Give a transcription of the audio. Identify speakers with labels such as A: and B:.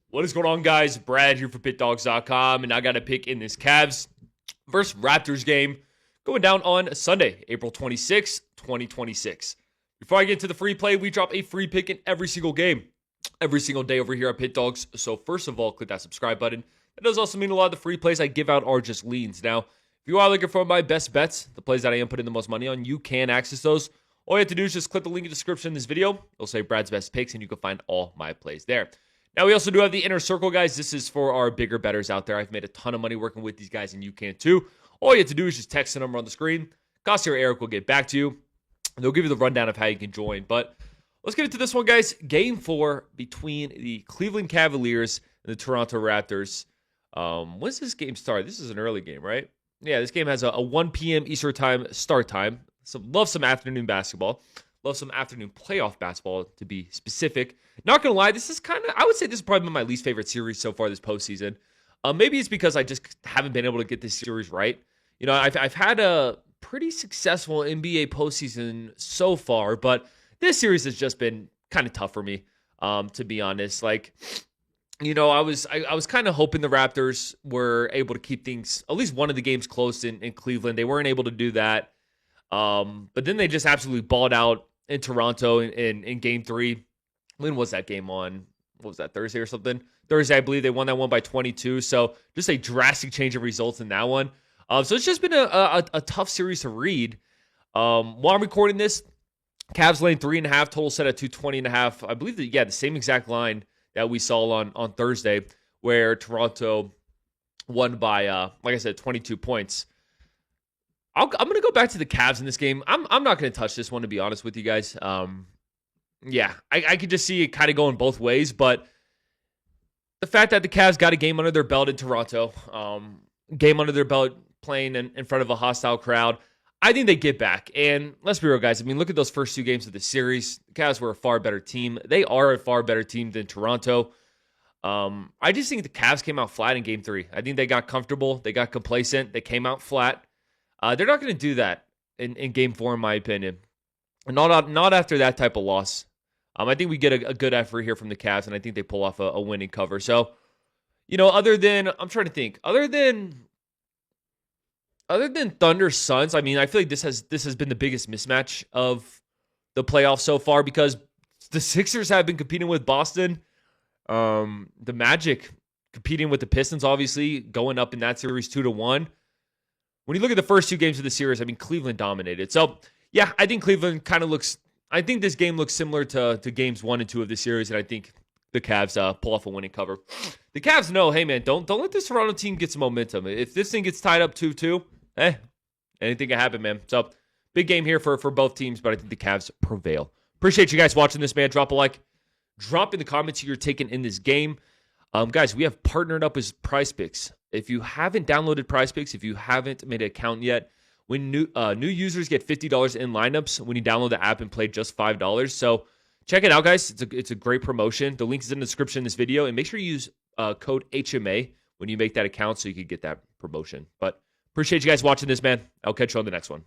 A: What is going on, guys? Brad here for Pickdawgz.com, and I got a pick in this Cavs versus Raptors game going down on Sunday, April 26, 2026. Before I get to the free play, we drop a free pick in every single game, every single day over here at Pickdawgz. So first of all, click that subscribe button. That does also mean a lot of the free plays I give out are just leans. Now, if you are looking for my best bets, the plays that I am putting the most money on, you can access those. All you have to do is just click the link in the description in this video. It'll say Brad's Best Picks, and you can find all my plays there. Now, we also do have the Inner Circle, guys. This is for our bigger bettors out there. I've made a ton of money working with these guys, and you can too. All you have to do is just text the number on the screen. Kossi or Eric will get back to you. They'll give you the rundown of how you can join. But let's get into this one, guys. Game 4 between the Cleveland Cavaliers and the Toronto Raptors. When's this game start? This is an early game, right? Yeah, this game has a 1 p.m. Eastern time start time. So love some afternoon basketball. Love some afternoon playoff basketball, to be specific. Not going to lie, this is I would say this is probably my least favorite series so far this postseason. Maybe it's because I just haven't been able to get this series right. You know, I've had a pretty successful NBA postseason so far, but this series has just been kind of tough for me, to be honest. Like, you know, I was kind of hoping the Raptors were able to keep things, at least one of the games, close in Cleveland. They weren't able to do that. But then they just absolutely balled out in Toronto in Game 3. When was that game on? What was that, Thursday or something? Thursday, I believe they won that one by 22. So just a drastic change of results in that one. So it's just been a tough series to read. While I'm recording this, Cavs laying 3.5, total set at 220.5. I believe that, the same exact line that we saw on Thursday, where Toronto won by, like I said, 22 points. I'm going to go back to the Cavs in this game. I'm not going to touch this one, to be honest with you guys. I could just see it kind of going both ways, but the fact that the Cavs got a game under their belt in Toronto, game under their belt playing in front of a hostile crowd, I think they get back. And let's be real, guys. I mean, look at those first 2 games of the series. The Cavs were a far better team. They are a far better team than Toronto. I just think the Cavs came out flat in Game 3. I think they got comfortable. They got complacent. They came out flat. They're not going to do that in Game 4, in my opinion. Not after that type of loss. I think we get a good effort here from the Cavs, and I think they pull off a winning cover. So, you know, other than Thunder Suns, I mean, I feel like this has been the biggest mismatch of the playoffs so far, because the Sixers have been competing with Boston. The Magic competing with the Pistons, obviously, going up in that series 2-1. When you look at the first 2 games of the series, I mean, Cleveland dominated. So, yeah, I think Cleveland I think this game looks similar to games 1 and 2 of the series, and I think the Cavs pull off a winning cover. The Cavs know, hey, man, don't let this Toronto team get some momentum. If this thing gets tied up 2-2, anything can happen, man. So, big game here for both teams, but I think the Cavs prevail. Appreciate you guys watching this, man. Drop a like. Drop in the comments who you're taking in this game. Guys, we have partnered up with PrizePicks. If you haven't downloaded PrizePicks, if you haven't made an account yet, when new users get $50 in lineups when you download the app and play just $5. So check it out, guys. It's a great promotion. The link is in the description of this video, and make sure you use code HMA when you make that account so you can get that promotion. But appreciate you guys watching this, man. I'll catch you on the next one.